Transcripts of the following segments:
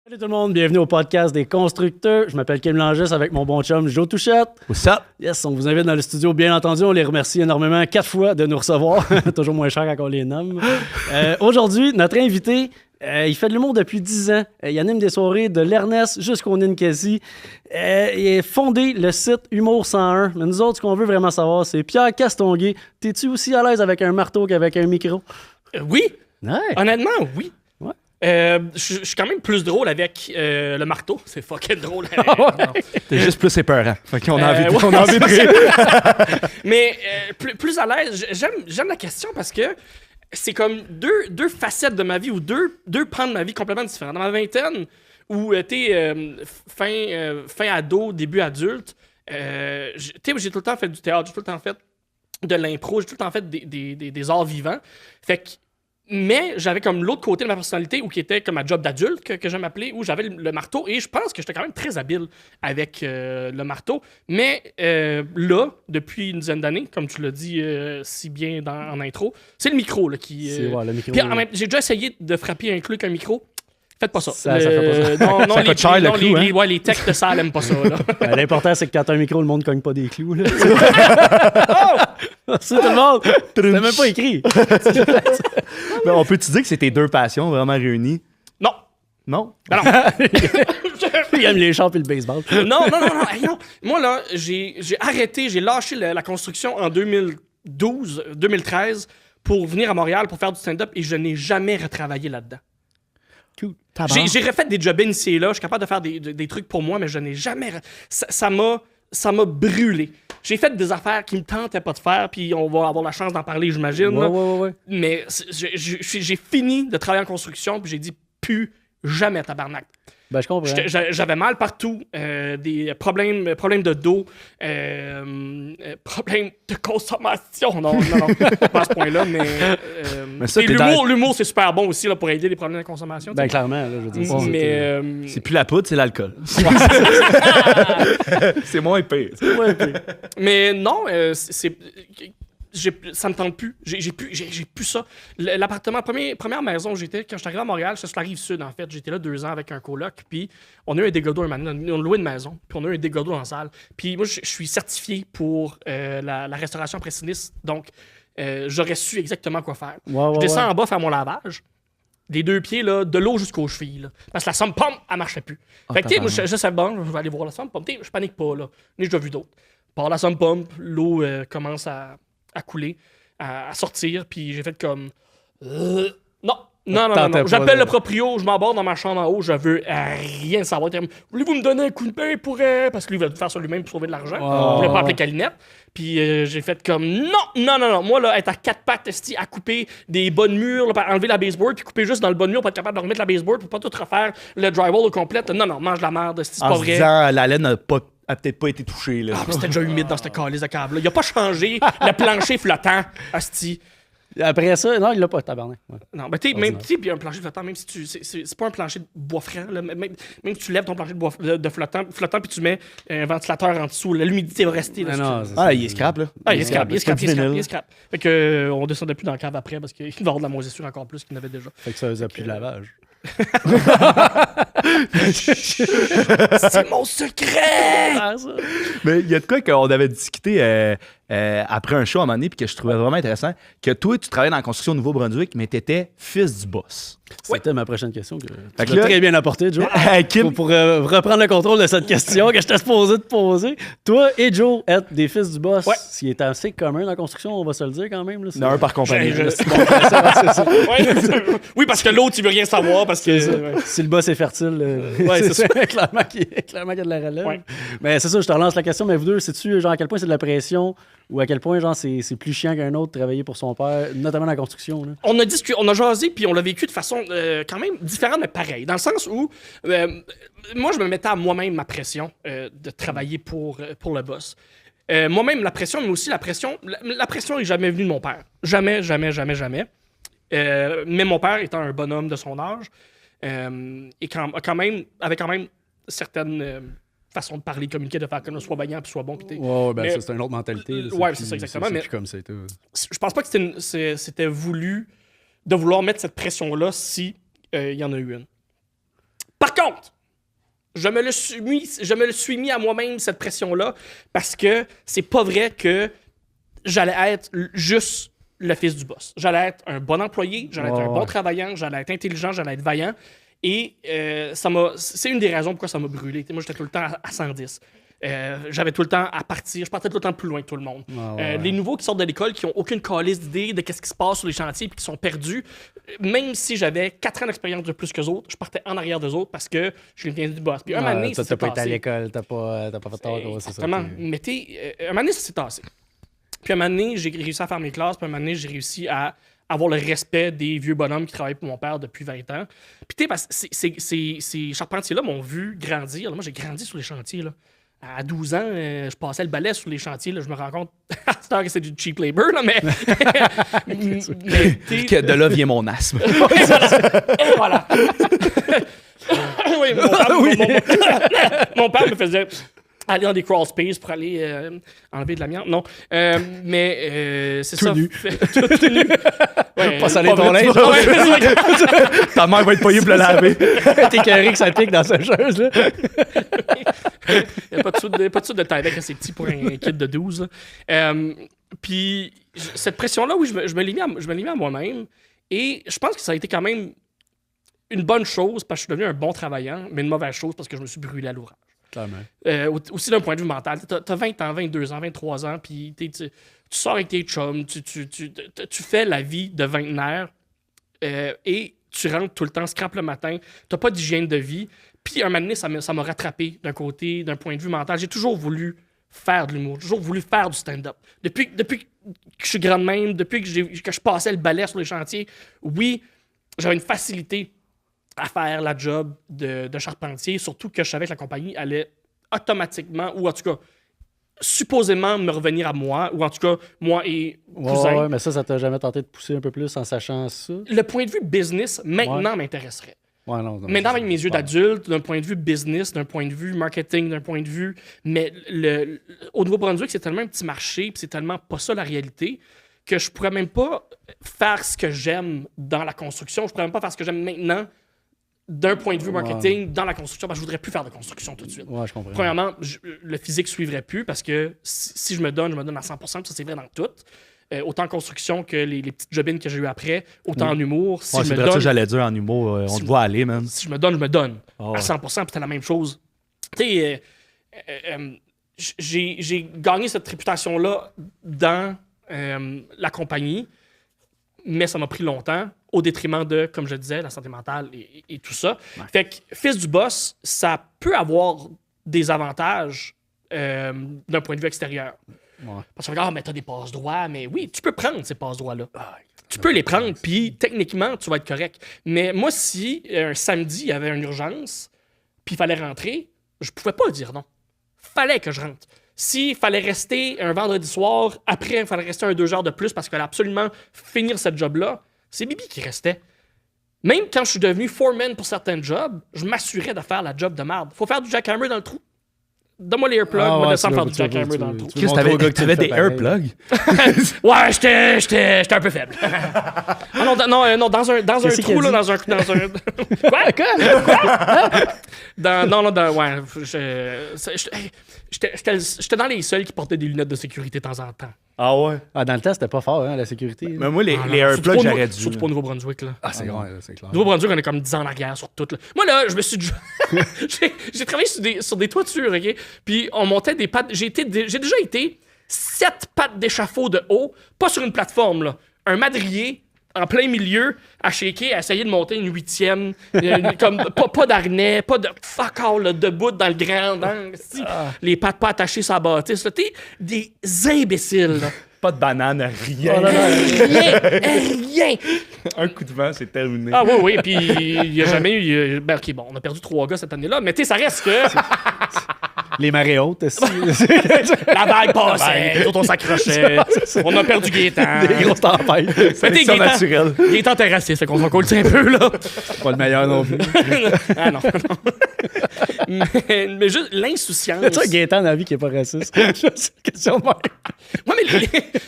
Salut tout le monde, bienvenue au podcast des constructeurs. Je m'appelle Kim Langis avec mon bon chum Joe Touchette. What's up? Yes, on vous invite dans le studio, bien entendu. On les remercie énormément 4 fois de nous recevoir. Toujours moins cher quand on les nomme. Aujourd'hui, notre invité, il fait de l'humour depuis 10 ans. Il anime des soirées de l'Ernest jusqu'au Ninkasi. Il a fondé le site Humour 101. Mais nous autres, ce qu'on veut vraiment savoir, c'est Pierre Castonguay. T'es-tu aussi à l'aise avec un marteau qu'avec un micro? Oui. Ouais. Honnêtement, oui. Ouais. Je suis quand même plus drôle avec le marteau. C'est fucking drôle. T'es juste plus épeurant. Fait qu'on a envie de, ouais, on a envie de rire. Mais plus à l'aise, j'aime la question parce que c'est comme deux facettes de ma vie ou deux pans de ma vie complètement différents. Dans ma vingtaine, où t'es fin ado, début adulte, j'ai tout le temps fait du théâtre, j'ai tout le temps fait de l'impro, j'ai tout le temps fait des arts vivants. Fait que mais j'avais comme l'autre côté de ma personnalité où qui était comme ma job d'adulte que j'aime appeler, où j'avais le marteau et je pense que j'étais quand même très habile avec le marteau. Mais là, depuis une dizaine d'années, comme tu l'as dit si bien en intro, c'est le micro là, qui... C'est le micro. Puis j'ai déjà essayé de frapper un clou avec un micro. Faites pas ça. Ça fait pas ça. Non, Ça coûte cher, le clou, hein? Ouais, les techs de salle n'aiment pas ça. Là. L'important, c'est que quand t'as un micro, le monde cogne pas des clous. Là. C'est tout le monde! C'était même pas écrit. Mais on peut-tu dire que c'est tes deux passions vraiment réunies? Non. Non? Ben non. Il aime les champs et le baseball. Non. Hey, non. Moi, là, j'ai arrêté, j'ai lâché la construction en 2012-2013 pour venir à Montréal pour faire du stand-up et je n'ai jamais retravaillé là-dedans. Cool. J'ai refait des jobs ici et là, je suis capable de faire des trucs pour moi, mais je n'ai jamais... Ça m'a brûlé. J'ai fait des affaires qui me tentaient pas de faire, puis on va avoir la chance d'en parler, j'imagine. Ouais. Mais j'ai fini de travailler en construction, puis j'ai dit plus jamais, tabarnak. Ben, je comprends. J'avais mal partout, des problèmes de dos, problèmes de consommation. Non, pas à ce point-là, mais ça, et l'humour, c'est super bon aussi là, pour aider les problèmes de consommation. Ben, clairement, là, je veux dire. Mais C'est plus la poudre, c'est l'alcool. C'est moins pire. mais non, ça me tente plus. J'ai plus ça. L'appartement, première maison où j'étais, quand je suis arrivé à Montréal, c'est sur la Rive-Sud, en fait. J'étais là 2 ans avec un coloc, puis on a eu un dégât d'eau un moment. On a loué une maison, puis on a eu un dégât d'eau dans la salle. Puis moi, je suis certifié pour la restauration impressionniste, donc j'aurais su exactement quoi faire. Je descends en bas faire mon lavage. Les 2 pieds, là, de l'eau jusqu'aux chevilles. Là. Parce que la sump pump, elle marchait plus. Fait que, tu sais, moi, je sais, bon, je vais aller voir la sump pump. Je panique pas, là. J'ai déjà vu d'autres. Par la sump pump, l'eau commence à couler, à sortir, puis j'ai fait comme... Non. J'appelle le proprio, je m'aborde dans ma chambre en haut, je veux rien savoir. Voulez-vous me donner un coup de main pour... Parce que lui, il veut faire ça lui-même pour sauver de l'argent. Il voulait pas appeler Calinette. Puis j'ai fait comme... Non. Moi, là, être à 4 pattes, à couper des bonnes murs, là, enlever la baseboard, puis couper juste dans le bon mur pour être capable de remettre la baseboard, pour pas tout refaire le drywall au complet. Non, mange la merde, c'est pas vrai. Disant, la laine a peut-être pas été touchée. Là. Ah, c'était déjà humide dans cette calice de câble-là. Il a pas changé le plancher flottant, asti. Après ça, non, il l'a pas, tabarnak. Ouais. Non, mais puis un plancher flottant, même si c'est pas un plancher de bois franc, là, même si tu lèves ton plancher de bois de flottant puis tu mets un ventilateur en dessous, l'humidité va rester. Là, Il est scrap, là. Il est scrap. Fait que on descendait plus dans la cave après parce qu'il va y avoir de la moisissure encore plus qu'il n'avait déjà. Fait que ça faisait plus de lavage. C'est mon secret! Mais il y a de quoi qu'on avait discuté après un show à un moment donné, puis que je trouvais vraiment intéressant, que toi, tu travaillais dans la construction au Nouveau-Brunswick, mais tu étais fils du boss. C'était ma prochaine question que tu que l'as très bien apportée, Joe. Kim... Pour reprendre le contrôle de cette question que j'étais supposé te poser. Toi et Joe êtes des fils du boss. Ouais. Ce qui est assez commun dans la construction, on va se le dire quand même. Là, Un par compagnie. Oui, parce que l'autre, il veut rien savoir. Parce que si le boss est fertile, c'est ça. clairement qu'il y a de la relève. Ouais. Mais c'est ça, je te relance la question. Mais vous deux, sais-tu genre, à quel point c'est de la pression ou à quel point genre, c'est plus chiant qu'un autre de travailler pour son père, notamment dans la construction? Là? On a discuté, on a jasé, puis on l'a vécu de façon quand même différente, mais pareille. Dans le sens où moi, je me mettais à moi-même ma pression de travailler pour le boss. Moi-même, la pression, mais aussi la pression n'est jamais venue de mon père. Jamais. Mais mon père, étant un bonhomme de son âge, et avait quand même certaines façons de parler, communiquer, de faire comme soit vaillant puis soit bon. Ben ça, c'est une autre mentalité. Là, ouais, c'est ça, exactement. C'est plus comme ça. Je pense pas que c'était voulu de vouloir mettre cette pression-là si il y en a eu une. Par contre, je me le suis mis à moi-même, cette pression-là, parce que c'est pas vrai que j'allais être juste le fils du boss. J'allais être un bon employé, j'allais être un bon travaillant, j'allais être intelligent, j'allais être vaillant. Et c'est une des raisons pourquoi ça m'a brûlé. Moi, j'étais tout le temps à 110. J'avais tout le temps à partir. Je partais tout le temps plus loin que tout le monde. Les nouveaux qui sortent de l'école, qui n'ont aucune calice d'idée de qu'est-ce qui se passe sur les chantiers et qui sont perdus, même si j'avais 4 ans d'expérience de plus qu'eux autres, je partais en arrière d'eux autres parce que je viens du boss. Puis un moment donné, ça s'est pas été à tassé. l'école, t'as pas fait tort. C'est ça. Exactement. Mais un moment donné, ça s'est tassé. Puis un moment donné, j'ai réussi à faire mes classes. Puis un moment donné, j'ai réussi à avoir le respect des vieux bonhommes qui travaillent pour mon père depuis 20 ans. Puis tu sais, parce que ces charpentiers-là m'ont vu grandir. Moi, j'ai grandi sur les chantiers, là. À 12 ans, je passais le balai sur les chantiers. Là, je me rends compte à cette heure que c'est du cheap labor, là, mais Que de là vient mon asthme. Et voilà. Oui, mon père me faisait aller dans des crawl space pour aller enlever de l'amiante. Non. Mais c'est tout ça. Nu. Tout nu. Ouais, Pas saler ton linge. Ta mère va être payée pour le laver. T'es carré que ça pique dans sa chose, là. Il n'y a pas de soude de taille avec assez petit pour un kid de 12. Puis cette pression-là, oui, je me l'ai mis à moi-même. Et je pense que ça a été quand même une bonne chose parce que je suis devenu un bon travaillant, mais une mauvaise chose parce que je me suis brûlé à l'ouvrage. Clairement. Aussi d'un point de vue mental. T'as 20 ans, 22 ans, 23 ans, puis tu sors avec tes chums, tu fais la vie de vingtenaire et tu rentres tout le temps, scrape le matin, t'as pas d'hygiène de vie. Puis un moment donné, ça m'a rattrapé d'un point de vue mental. J'ai toujours voulu faire de l'humour, toujours voulu faire du stand-up. Depuis que je suis grand de même, depuis que je passais le balai sur les chantiers, oui, j'avais une facilité à faire la job de charpentier, surtout que je savais que la compagnie allait automatiquement, ou en tout cas, supposément me revenir à moi, ou en tout cas, moi et cousin. Ouais, mais ça t'a jamais tenté de pousser un peu plus en sachant ça? Le point de vue business, maintenant, m'intéresserait. Ouais, non, Maintenant, avec mes yeux d'adulte, d'un point de vue business, d'un point de vue marketing, d'un point de vue... Mais au Nouveau-Brunswick, c'est tellement un petit marché, puis c'est tellement pas ça la réalité, que je pourrais même pas faire ce que j'aime dans la construction. Je pourrais même pas faire ce que j'aime maintenant d'un point de vue marketing dans la construction, parce que je voudrais plus faire de construction tout de suite. Ouais, je comprends. Premièrement, le physique suivrait plus, parce que si je me donne à 100%, puis ça c'est vrai dans tout. Autant en construction que les petites jobines que j'ai eues après, autant en humour. Si je me c'est donne, ça j'allais dire en humour. On te voit aller, man. Si je me donne, je me donne. Oh, à 100%, puis c'était la même chose. Tu sais, j'ai gagné cette réputation-là dans la compagnie, mais ça m'a pris longtemps, au détriment de, comme je disais, la santé mentale et tout ça. Ouais. Fait que fils du boss, ça peut avoir des avantages d'un point de vue extérieur. Ouais. Parce que, mais t'as des passe-droits, mais oui, tu peux prendre ces passe-droits-là. Tu peux les prendre, puis techniquement, tu vas être correct. Mais moi, si un samedi, il y avait une urgence, puis il fallait rentrer, je pouvais pas dire non. Fallait que je rentre. S'il fallait rester un vendredi soir, après, il fallait rester 2 heures de plus parce qu'il fallait absolument finir cette job-là, c'est Bibi qui restait. Même quand je suis devenu foreman pour certains jobs, je m'assurais de faire la job de merde. Faut faire du jackhammer dans le trou. Donne-moi les earplugs, moi, descends faire du jackhammer dans le trou. Qu'est-ce que t'avais des earplugs? Ouais, j'étais un peu faible. Non, dans un trou, là, dans un... Quoi? Ouais, j'étais dans les seuls qui portaient des lunettes de sécurité de temps en temps. Ah ouais? Ah, dans le temps, c'était pas fort, hein, la sécurité. Mais moi, les earplugs, j'aurais dû. Surtout pas au Nouveau-Brunswick, là. Ah, c'est vrai, c'est clair. Nouveau-Brunswick, on est comme 10 ans en arrière sur tout, là. Moi, là, je me suis... j'ai travaillé sur des toitures, OK? Puis on montait des pattes... J'ai déjà été 7 pattes d'échafaud de haut, pas sur une plateforme, là. Un madrier en plein milieu, à shaker, à essayer de monter une 8e, comme pas d'harnais, pas de fuck all, là, debout dans le grand angle, les pattes pas attachées sur la bâtisse. T'es des imbéciles. Là. Pas de banane, rien. Oh, rien. Un coup de vent, c'est terminé. Ah oui, puis il n'y a jamais eu... Ben, OK, bon, on a perdu 3 gars cette année-là, mais tu sais, ça reste que... Les marées hautes, aussi. La vague passait, d'autres on s'accrochait. On a perdu Gaétan. Des grosses tempêtes. Sélection naturelle. Gaétan était raciste, fait qu'on s'en colle un peu, là. Pas le meilleur non plus. Ah non. mais juste l'insouciance. Tu sais, Gaétan dans la vie qui est pas raciste. C'est une question de moi. Ouais, mais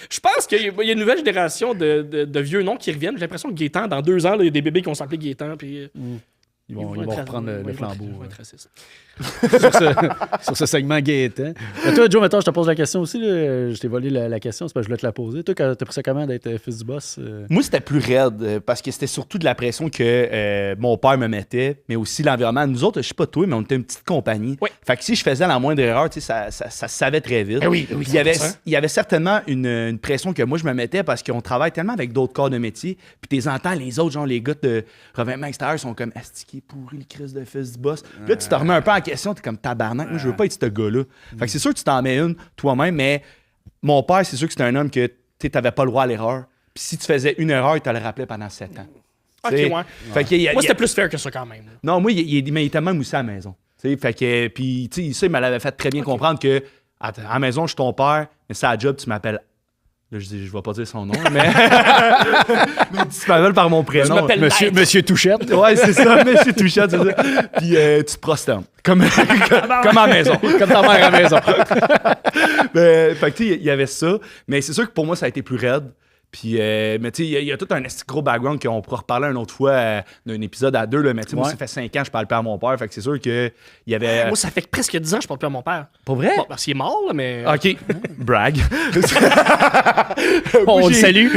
je pense qu'il y a une nouvelle génération de vieux noms qui reviennent. J'ai l'impression que Gaétan, dans 2 ans, il y a des bébés qui vont s'appeler Gaétan. Puis... Ils vont être reprendre le flambeau. Ils vont être racistes. sur ce segment Gaétan. Toi, Joe, maintenant, je te pose la question aussi. Là. Je t'ai volé la question, c'est parce que je voulais te la poser. Toi, t'as pris ça comment d'être fils du boss? Moi, c'était plus raide parce que c'était surtout de la pression que mon père me mettait, mais aussi l'environnement. Nous autres, je sais pas toi, mais on était une petite compagnie. Oui. Fait que si je faisais la moindre erreur, ça se savait très vite. Oui, Puis il y avait certainement une pression que moi, je me mettais parce qu'on travaille tellement avec d'autres corps de métier. Puis t'es entends, les autres, genre les gars de revêtement extérieur sont comme astiqués, pourri, le Christ de fils du boss. Puis là, tu te remets un peu en question, t'es comme tabarnak. Moi, je veux pas être ce gars-là. Fait que c'est sûr que tu t'en mets une toi-même, mais mon père, c'est sûr que c'était un homme que tu n'avais pas le droit à l'erreur. Puis si tu faisais une erreur, il te le rappelait pendant 7 ans. Ok, ouais. Fait que Moi, c'était plus fair que ça quand même. Non, moi, il était même aussi à la maison. T'sais, fait que, puis, tu sais, ça, il me l'avait fait très bien comprendre que à la maison, je suis ton père, mais c'est à la job, tu m'appelles. Là, je vais pas dire son nom, mais. mais tu m'appelles par mon prénom. Je m'appelle Monsieur Touchette. Ouais, c'est ça, Monsieur Touchette, c'est ça. Puis tu te prosternes. Comme à la maison. Comme ta mère à la maison. Fait que, tu sais, il y avait ça. Mais c'est sûr que pour moi, ça a été plus raide. Puis, mais tu sais, il y a tout un gros background qu'on pourra reparler une autre fois d'un épisode à 2. Là, mais tu sais, moi, ça fait 5 ans que je parle pas à mon père. Fait que c'est sûr qu'il y avait. Moi, ça fait presque 10 ans que je parle plus à mon père. Pas vrai? Bon, parce qu'il est mort, là, mais. OK. Brag. On le salue.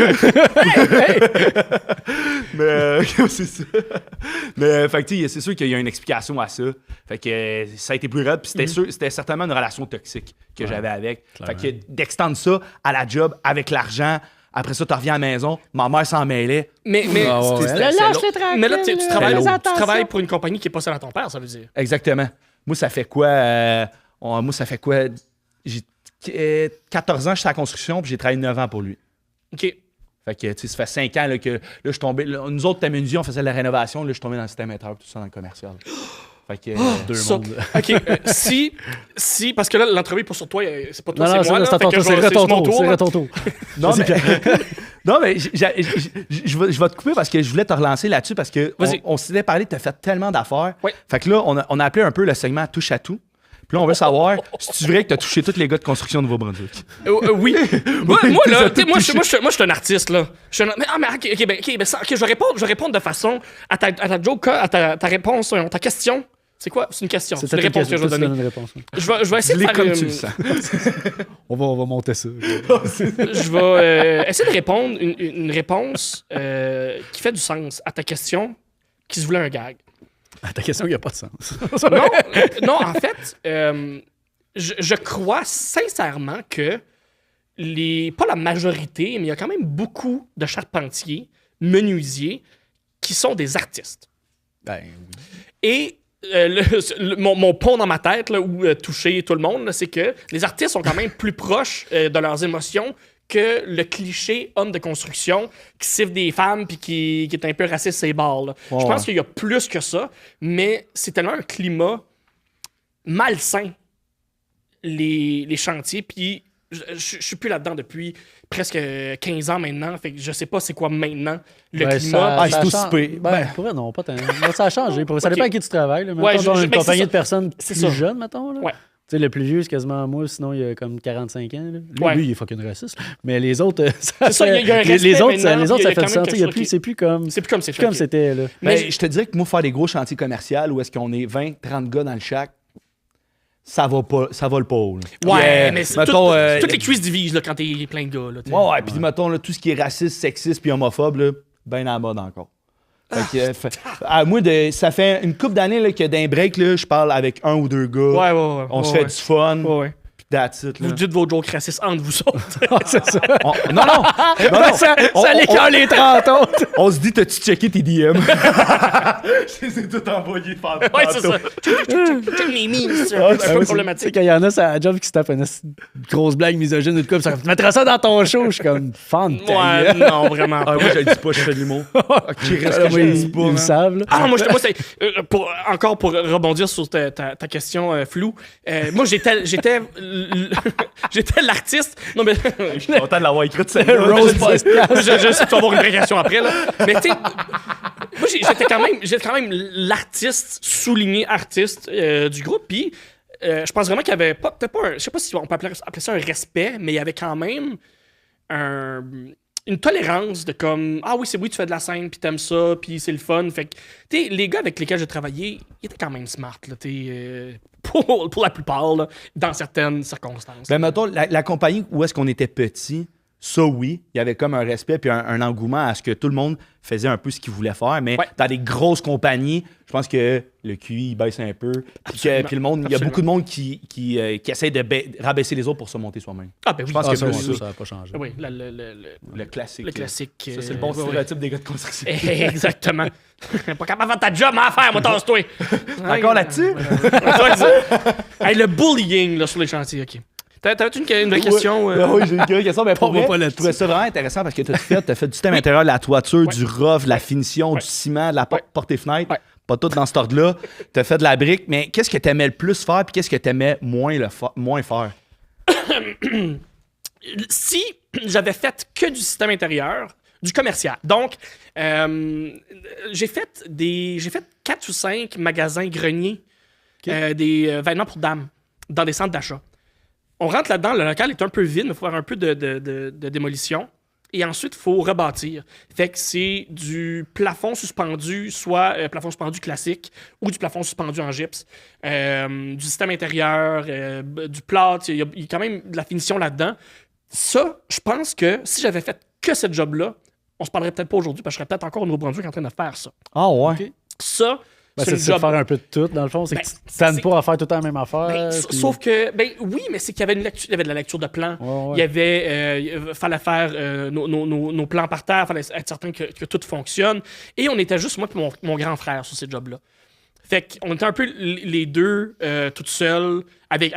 Mais c'est ça. Mais fait que tu sais, c'est sûr qu'il y a une explication à ça. Fait que ça a été plus raide. Puis c'était certainement une relation toxique que j'avais avec. Clairement. Fait que d'extendre ça à la job avec l'argent. Après ça, tu reviens à la maison. Ma mère s'en mêlait. Mais Lâche-les tranquille. mais là, tu l'autre. travailles pour une compagnie qui est pas celle à ton père, ça veut dire. Exactement. Moi, ça fait quoi? J'ai 14 ans, je suis à la construction, puis j'ai travaillé 9 ans pour lui. OK. Fait que, tu sais, ça fait 5 ans là, que là, je suis tombé. Là, nous autres, Tamundi, on faisait de la rénovation. Là, je suis tombé dans le système intérieur, tout ça dans le commercial. Fait que, Deux Ça, mondes. OK. Si, parce que là, l'entrevue pour sur toi, c'est pas toi, Non, c'est moi. c'est à ton tour. C'est à ton tour. Non, mais, non, mais je vais te couper parce que je voulais te relancer là-dessus parce que on s'était parlé, tu as fait tellement d'affaires. Oui. Fait que là, on a appelé un peu le segment Touche à tout. Puis là, on veut savoir si tu vrai que tu as touché tous les gars de construction de Nouveau-Brunswick. Oui. moi, là, moi, je suis un artiste, là. Mais je vais répondre de façon à ta joke, à ta réponse, ta question. C'est quoi? C'est une question. C'est une réponse que je vais donner. Une réponse, ouais. Je vais essayer de faire comme tu le sens. On va monter ça. Je vais essayer de répondre une réponse qui fait du sens à ta question, qui se voulait un gag. Ta question, il n'y a pas de sens. Non, en fait, je crois sincèrement que pas la majorité, mais il y a quand même beaucoup de charpentiers, menuisiers, qui sont des artistes. Ben oui. Et mon pont dans ma tête, là, où toucher tout le monde, là, c'est que les artistes sont quand même plus proches de leurs émotions que le cliché homme de construction qui siffle des femmes puis qui est un peu raciste ses bords. Là. Je pense qu'il y a plus que ça, mais c'est tellement un climat malsain, les chantiers, puis je suis plus là-dedans depuis presque 15 ans maintenant, fait que je sais pas c'est quoi maintenant le climat. c'est tout super. Pour vrai, non, pas tant. Là, ça a changé. Ça dépend à qui tu travailles. Là. Ouais, mettons, dans une compagnie ça. de personnes C'est plus ça. jeunes, mettons. Là. Ouais. Tu sais, le plus vieux, c'est quasiment moi, sinon il y a comme 45 ans. Là. Lui, Ouais. lui, il est fucking raciste. Mais les autres, C'est ça, il y a un respect les autres, maintenant, ça il y a fait quand du même sens. quelque Il y a chose plus, qui- c'est plus comme c'était. Là. Mais Je te dirais que moi, faire des gros chantiers commerciaux où est-ce qu'on est 20, 30 gars dans le shack, ça vole pas haut. Là. ouais, mais c'est mettons, toutes les cuisses divisent là, quand t'es plein de gars. Là, t'sais. Ouais, puis mettons, là, tout ce qui est raciste, sexiste puis homophobe, là, ben à la mode encore. Fait que, moi, ça fait une couple d'années là, que d'un break, là, je parle avec un ou deux gars. Ouais. On se fait du fun. Ouais. Puis that's it. Là. Vous dites vos jokes racistes entre vous autres. C'est ça. Non. Ça l'écœure les 30 autres. On se dit, t'as-tu checké tes DM? Je les ai tout envoyés faire Ouais, c'est ça. Check les memes, c'est un peu Tu sais, problématique. quand il y en a, ça a job qui se tape une grosse blague misogyne ou de quoi, puis ça fait, tu mettras ça dans ton show. Je suis comme fan de ta Ouais, gueule. non, vraiment Ah, pas. moi, je le dis pas, je fais de l'humour. Ok, reste que je le dis pas. Ils le man. savent. Là. Ah, moi, c'est. Encore pour rebondir sur ta question floue, moi, j'étais l'artiste. Non, mais. Je suis content de l'avoir écrite, celle Rose podcast. Je sais que tu vas avoir une réaction après, là. Mais tu sais, moi, j'étais quand même l'artiste, souligné artiste du groupe. Puis, je pense vraiment qu'il y avait peut-être pas je sais pas si on peut appeler ça un respect, mais il y avait quand même une tolérance de comme ah oui c'est oui tu fais de la scène puis t'aimes ça puis c'est le fun. Fait que tu sais les gars avec lesquels j'ai travaillé ils étaient quand même smart là, pour la plupart là, dans certaines circonstances. Ben mettons la compagnie où est-ce qu'on était petit, ça oui, il y avait comme un respect puis un engouement à ce que tout le monde faisait un peu ce qu'il voulait faire, mais dans des grosses compagnies, je pense que le QI il baisse un peu, puis le monde, il y a beaucoup de monde qui essaie de rabaisser les autres pour se monter soi-même. Ah ben oui, je pense que ça n'a pas changé. Oui, le classique. Le classique. Ça, c'est le bon stéréotype des gars de construction. Exactement. Pas capable de faire ta job, mais à faire, moi, tasse-toi. Encore là-dessus? Hey, le bullying là, sur les chantiers, OK. T'avais-tu une vraie question? Oui, j'ai une vraie question, mais pour va vrai, pas je là-dessus. trouvais ça vraiment intéressant parce que t'as fait du système intérieur, de la toiture, du rough, de la finition, du ciment, de la porte et fenêtre. Ouais. Pas tout dans cet ordre-là. T'as fait de la brique, mais qu'est-ce que t'aimais le plus faire puis qu'est-ce que t'aimais moins faire? Si j'avais fait que du système intérieur, du commercial. Donc, j'ai fait 4 ou 5 magasins greniers, des vêtements pour dames, dans des centres d'achat. On rentre là-dedans, le local est un peu vide, mais il faut faire un peu de démolition. Et ensuite, il faut rebâtir. Fait que c'est du plafond suspendu, soit plafond suspendu classique, ou du plafond suspendu en gypse. Du système intérieur, du plâtre, il y a quand même de la finition là-dedans. Ça, je pense que si j'avais fait que ce job-là, on se parlerait peut-être pas aujourd'hui, parce que je serais peut-être encore au Nouveau-Brunswick en train de faire ça. Ah ouais? Okay. Ça, c'est de faire un peu de tout, dans le fond. C'est que tu t'aimes pas à faire tout le temps la même affaire. Puis... Sauf que, oui, mais c'est qu'il y avait il y avait de la lecture de plans. Ouais. Il y avait, fallait faire nos plans par terre, fallait être certain que tout fonctionne. Et on était juste moi et mon grand frère sur ces jobs-là. Fait qu'on était un peu les deux, toutes seules, avec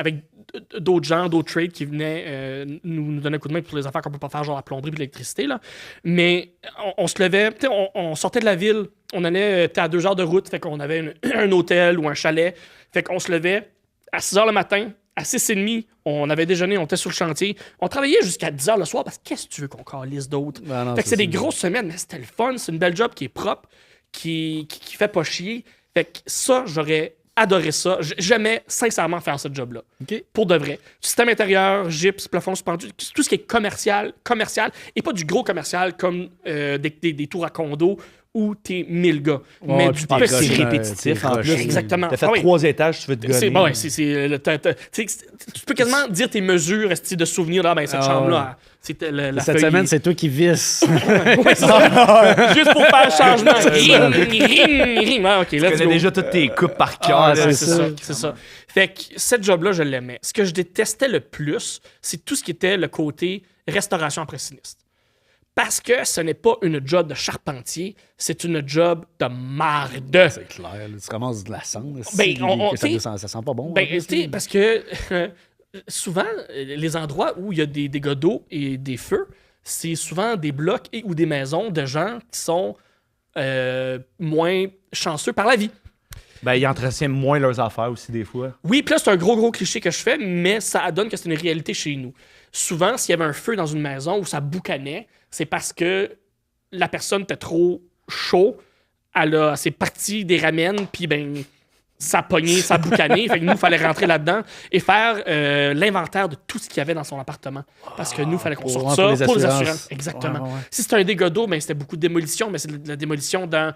d'autres gens, d'autres trades qui venaient nous donner un coup de main pour les affaires qu'on peut pas faire, genre la plomberie et l'électricité. Là. Mais on se levait, on sortait de la ville, on allait à 2 heures de route, fait qu'on avait un hôtel ou un chalet. Fait qu'on se levait à 6 heures le matin, à 6h30, on avait déjeuné, on était sur le chantier. On travaillait jusqu'à 10 heures le soir parce que qu'est-ce que tu veux qu'on calisse d'autres? Fait que c'est des grosses semaines, mais c'était le fun, c'est une belle job qui est propre, qui fait pas chier. Fait que ça, j'aurais adoré ça. J'aimais sincèrement faire ce job-là. Okay. Pour de vrai. Système intérieur, gypse, plafond suspendu, tout ce qui est commercial, et pas du gros commercial comme des tours à condo où t'es 1000 gars. Mais du c'est petit répétitif en plus. Exactement. T'as fait 3 étages, tu veux te gonner. Tu peux quasiment dire tes mesures de souvenirs. Là, ben, cette chambre-là, c'était la cette feuille. semaine, c'est toi qui visses. Ouais, c'est ça. Juste pour faire changement. Ring. Ah, OK, Tu connais déjà toutes tes coupes par cœur. C'est ça. Fait que cette job-là, je l'aimais. Ce que je détestais le plus, c'est tout ce qui était le côté restauration impressionniste. Parce que ce n'est pas une job de charpentier, c'est une job de marde. C'est clair. Tu ramasses de la cendre. Ça sent pas bon. Parce que souvent, les endroits où il y a des dégâts d'eau et des feux, c'est souvent des blocs ou des maisons de gens qui sont moins chanceux par la vie. Ben, ils entretiennent moins leurs affaires aussi, des fois. Oui, puis là, c'est un gros cliché que je fais, mais ça donne que c'est une réalité chez nous. Souvent, s'il y avait un feu dans une maison où ça boucanait, c'est parce que la personne était trop chaud, elle s'est partie des ramènes, puis ben, ça a pogné, ça a boucané. Fait que nous, il fallait rentrer là-dedans et faire l'inventaire de tout ce qu'il y avait dans son appartement. Parce que nous, il fallait qu'on sorte ça pour les assurances. Exactement. Ouais. Si c'était un dégât d'eau, ben, c'était beaucoup de démolition, mais c'est de la démolition dans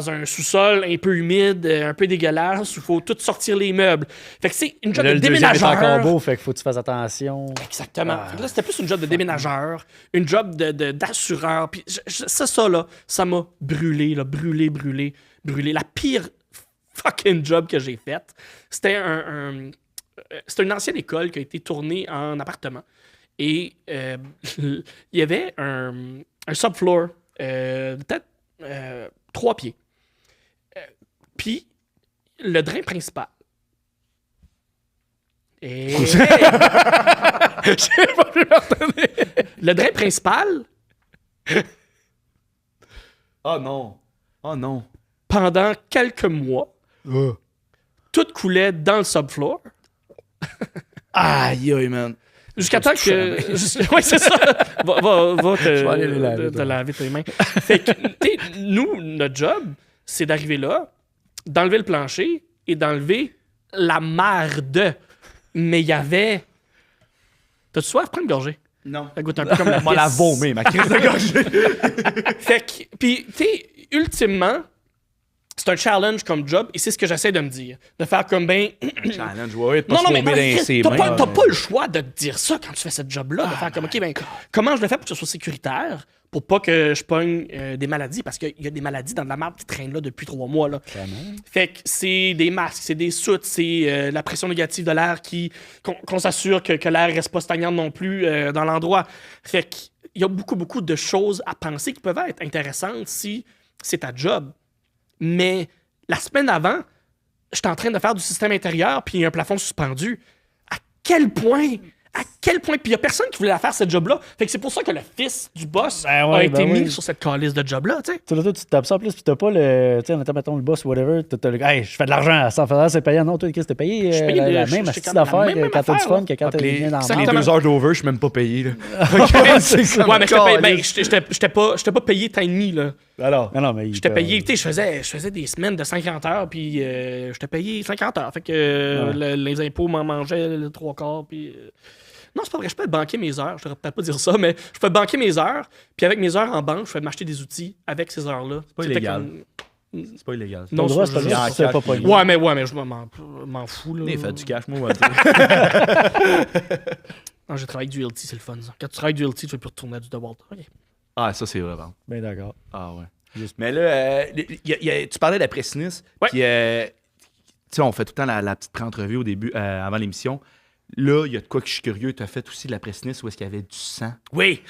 un sous-sol un peu humide, un peu dégueulasse, où il faut tout sortir les meubles. Fait que c'est une job de déménageur. C'est encore beau, fait qu'il faut que tu fasses attention. Exactement. Fait que là, c'était plus une job de déménageur, une job d'assureur. Puis ça, là, ça m'a brûlé. La pire fucking job que j'ai faite, c'était c'était une ancienne école qui a été tournée en appartement. Et il y avait un subfloor, peut-être 3 pieds. Puis, le drain principal. Et... J'ai pas pu m'entendre. Le drain principal... Oh non. Pendant quelques mois, tout coulait dans le subfloor. Aïe, man. Jusqu'à temps que... Oui, c'est ça. Va te laver tes mains. Fait que, nous, notre job, c'est d'arriver là, d'enlever le plancher et d'enlever la merde. Mais il y avait... T'as-tu soif? Prends une gorgée. Non. Ça goûte un peu comme la Moi, la pisse. vomir, ma crise de gorgée. Fait que, puis, tu sais, ultimement, c'est un challenge comme job et c'est ce que j'essaie de me dire. De faire comme ben. Challenge, ouais, de pas Non, se non, mais vomir dans ses t'as mains. pas, pas le choix de te dire ça quand tu fais ce job-là. De faire comme, OK, ben, comment je le fais pour que ce soit sécuritaire, pour pas que je pogne des maladies, parce qu'il y a des maladies dans de la merde qui traînent là depuis 3 mois. Là. Fait que c'est des masques, c'est des soutes, c'est la pression négative de l'air qu'on s'assure que l'air reste pas stagnant non plus dans l'endroit. Fait qu'il y a beaucoup, beaucoup de choses à penser qui peuvent être intéressantes si c'est ta job. Mais la semaine avant, j'étais en train de faire du système intérieur, puis il y a un plafond suspendu. À quel point? Puis il y a personne qui voulait la faire, cette job-là. Fait que c'est pour ça que le fils du boss a été mis sur cette calice de job-là, tu sais. Tu sais, là, tu te tapes ça en plus, puis t'as pas le. Tu sais, mettons le boss ou whatever. T'as le. Hey, je fais de l'argent à 100 $, c'est payant. Non, toi, qu'est-ce que t'es payé? suis payé La je- même je- astuce je- la d'affaires même quand t'as du affaire, fun là. que quand t'es Les, bien dans le Exactement. les 2 heures d'over, je suis même pas payé. Là. Ouais, mais j'étais pas payé tant et demi, là. Alors, Non, mais J'étais payé, tu sais, je faisais des semaines de 50 heures, puis j'étais payé 50 heures. Fait que les impôts m'en mangeaient le 3/4, puis... Non, c'est pas vrai, je peux banquer mes heures. Je devrais peut-être pas dire ça, mais je peux banquer mes heures, puis avec mes heures en banque, je peux m'acheter des outils avec ces heures-là. pas C'était illégal. comme- c'est pas illégal. Non, droit, ça, c'est pas je- grave, je- tu sais pas pogné. Ouais, mais je m'en fous, là. Il fait du cash, moi, on va dire. Non, j'ai travaillé avec du LT, c'est le fun, ça. Quand tu travailles avec du LT, tu vas plus retourner à du DeWalt. OK. Ah, ça, c'est vrai, bon. Ben d'accord. Ah, ouais. Mais là, tu parlais de la Pressinis, Ouais. puis, tu sais, on fait tout le temps la petite pré-entrevue au début, avant l'émission. Là, il y a de quoi que je suis curieux. Tu as fait aussi de la Pressinis où est-ce qu'il y avait du sang. Oui!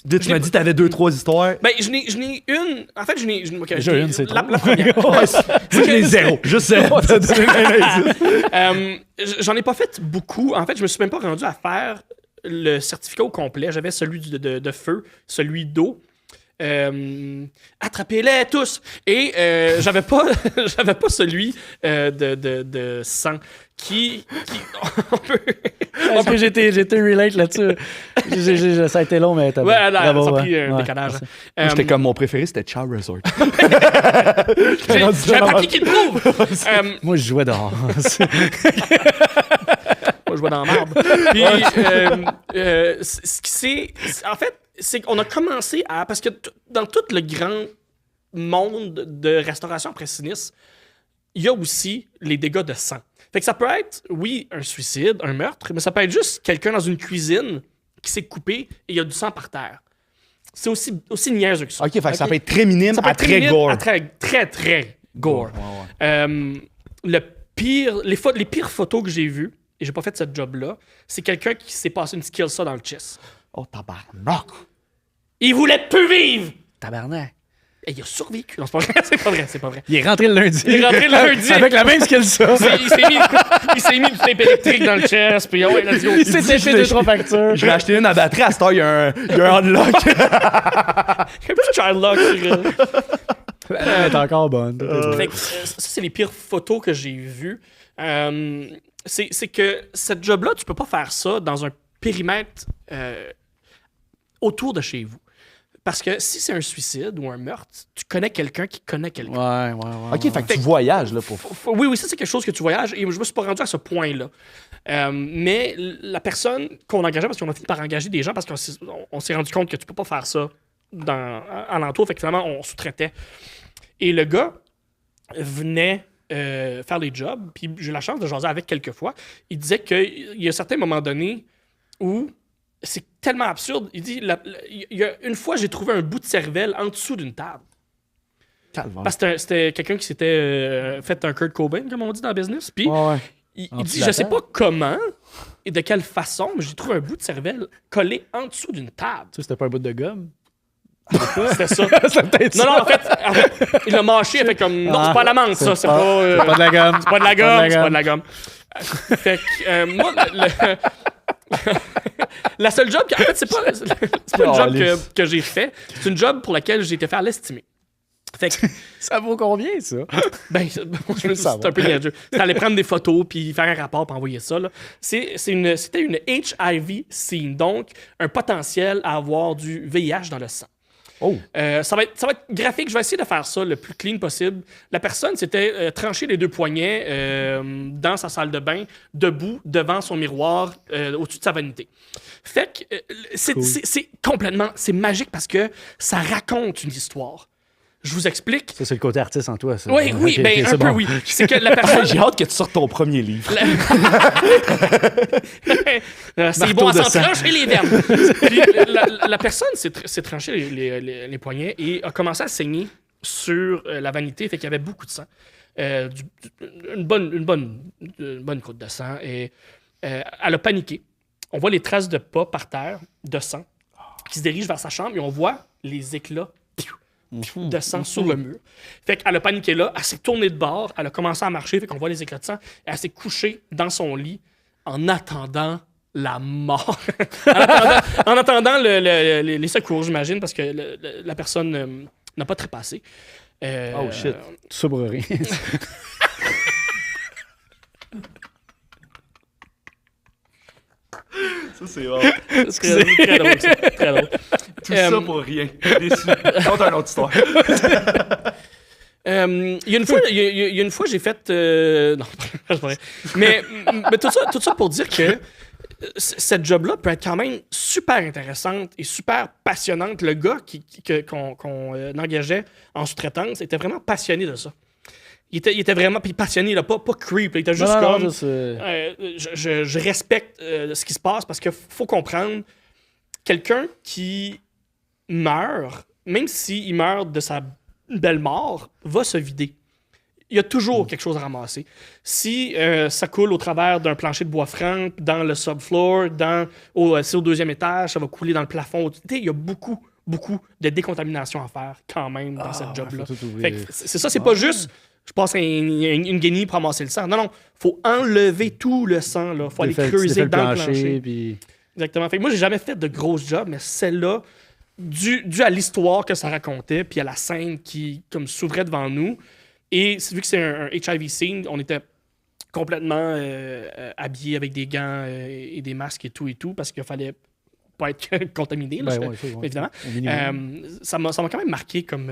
Là, tu m'as dit que tu avais 2-3 histoires. Ben, je n'ai une. En fait, ok, Déjà je n'ai- une, c'est la, trop. la première. Moi, j'en ai 0. Juste zéro. J'en ai pas fait beaucoup. En fait, je me suis même pas rendu à faire le certificat au complet. J'avais celui de feu, celui d'eau. Attrapez-les tous! Et j'avais pas j'avais pas celui de sang qui on peut... Est-ce que j'étais relate là-dessus? Ça a été long, mais t'as Ouais, là, bravo, ça a pris ouais. un Ouais, décalage. merci. Moi, j'étais comme mon préféré, c'était Chow Resort. J'ai un papier qui le prouve! Moi, je jouais dehors. Moi, je vois dans la marbre. Puis, en fait, c'est qu'on a commencé à... Parce que dans tout le grand monde de restauration après sinistre, il y a aussi les dégâts de sang. Fait que ça peut être, oui, un suicide, un meurtre, mais ça peut être juste quelqu'un dans une cuisine qui s'est coupé et il y a du sang par terre. C'est aussi niaiseux que ça. OK, fait que ça peut être très minime Ça peut à être très limite gore. à très gore. Le pire, les pires photos que j'ai vues, et j'ai pas fait cette job-là, c'est quelqu'un qui s'est passé une skill ça dans le chest. Oh, tabarnak. Il voulait plus vivre! Tabarnak. Et il a survécu. Non, c'est pas vrai, c'est pas vrai. Il est rentré le lundi. Il est rentré le lundi. Avec la même skill ça. Il s'est mis du tape électrique dans le chest, puis ouais, let's go. Il s'est fait 2-3 factures. Je vais acheter une à batterie, à cette heure, il y a un unlock. Un petit child lock sur... Elle est encore bonne. Fait que, ça, c'est les pires photos que j'ai vues. C'est que cette job-là, tu peux pas faire ça dans un périmètre autour de chez vous. Parce que si c'est un suicide ou un meurtre, tu connais quelqu'un qui connaît quelqu'un. Ouais. OK, fait que tu voyages, là, pour... Oui, ça, c'est quelque chose que tu voyages et je me suis pas rendu à ce point-là. Mais la personne qu'on engageait, parce qu'on a fini par engager des gens parce qu'on s'est rendu compte que tu peux pas faire ça à l'entour, fait que finalement, on sous-traitait. Et le gars venait faire les jobs, puis j'ai eu la chance de jaser avec quelques fois. Il disait qu'il y a certains moments donnés où c'est tellement absurde. Il dit, il y a une fois, j'ai trouvé un bout de cervelle en dessous d'une table. Calvaire. Parce que c'était quelqu'un qui s'était fait un Kurt Cobain, comme on dit dans le business. Puis Ouais. il En dit, dessous de je la sais table? pas comment et de quelle façon, mais j'ai trouvé un bout de cervelle collé en dessous d'une table. Tu sais, c'était pas un bout de gomme? C'était ça. C'est peut-être Non, en fait, il l'a mâché, il fait comme, non, c'est pas la menthe, ça, c'est pas... pas de la gomme. C'est pas de la gomme, c'est pas de la gomme. Fait que, moi, la seule job, en fait, c'est pas une job que j'ai fait, c'est une job pour laquelle j'ai été faire l'estimer. Fait que, Ça vaut combien, ça? ben, veux c'est savoir. un peu niaiseux. C'était aller prendre des photos, puis faire un rapport, puis envoyer ça. Là. C'était une HIV scene, donc un potentiel à avoir du VIH dans le sang. Oh. Ça va être graphique. Je vais essayer de faire ça le plus clean possible. La personne s'était tranché les 2 poignets dans sa salle de bain, debout, devant son miroir, au-dessus de sa vanité. Fait que c'est complètement... C'est magique parce que ça raconte une histoire. Je vous explique. Ça, c'est le côté artiste en toi. Ça. Oui, Ok, ben ok, un c'est peu bon. oui. C'est que la personne... J'ai hâte que tu sortes ton premier livre. C'est bon à de s'en sang. trancher les veines. Puis, la personne s'est tranché les poignets et a commencé à saigner sur la vanité. Fait qu'il y avait beaucoup de sang. Une bonne croûte de sang. Et elle a paniqué. On voit les traces de pas par terre, de sang, qui se dirigent vers sa chambre et on voit les éclats de sang sur le mur. Fait qu'elle a paniqué là, elle s'est tournée de bord, elle a commencé à marcher, fait qu'on voit les éclats de sang, et elle s'est couchée dans son lit en attendant la mort. en attendant les secours, j'imagine, parce que la personne n'a pas trépassé. Oh shit. Soubrerie. Ça, c'est bon. C'est très drôle, ça. Très drôle. Tout ça pour rien. Déçu. Compte une autre histoire. Il y a une fois, j'ai fait... non, c'est pas vrai. Mais tout ça pour dire que cette job-là peut être quand même super intéressante et super passionnante. Le gars qu'on engageait en sous-traitance était vraiment passionné de ça. Il était vraiment passionné, là, pas creep. Là, il était juste comme... je respecte ce qui se passe parce qu'il faut comprendre, quelqu'un qui meurt, même s'il meurt de sa belle mort, va se vider. Il y a toujours quelque chose à ramasser. Si ça coule au travers d'un plancher de bois franc, dans le subfloor, c'est au 2e étage, ça va couler dans le plafond. Il y a beaucoup de décontamination à faire quand même dans cette job-là. Fait que c'est ça, c'est pas juste... Je passe une guenille pour ramasser le sang. Non, faut enlever tout le sang. Il faut aller creuser dans le plancher. Puis... Exactement. Fait que moi, j'ai jamais fait de grosses jobs, mais celle-là, dû à l'histoire que ça racontait, puis à la scène qui comme s'ouvrait devant nous, et vu que c'est un HIV scene, on était complètement habillés avec des gants et des masques et tout, parce qu'il fallait pas être contaminé, là, évidemment. Ça m'a quand même marqué comme...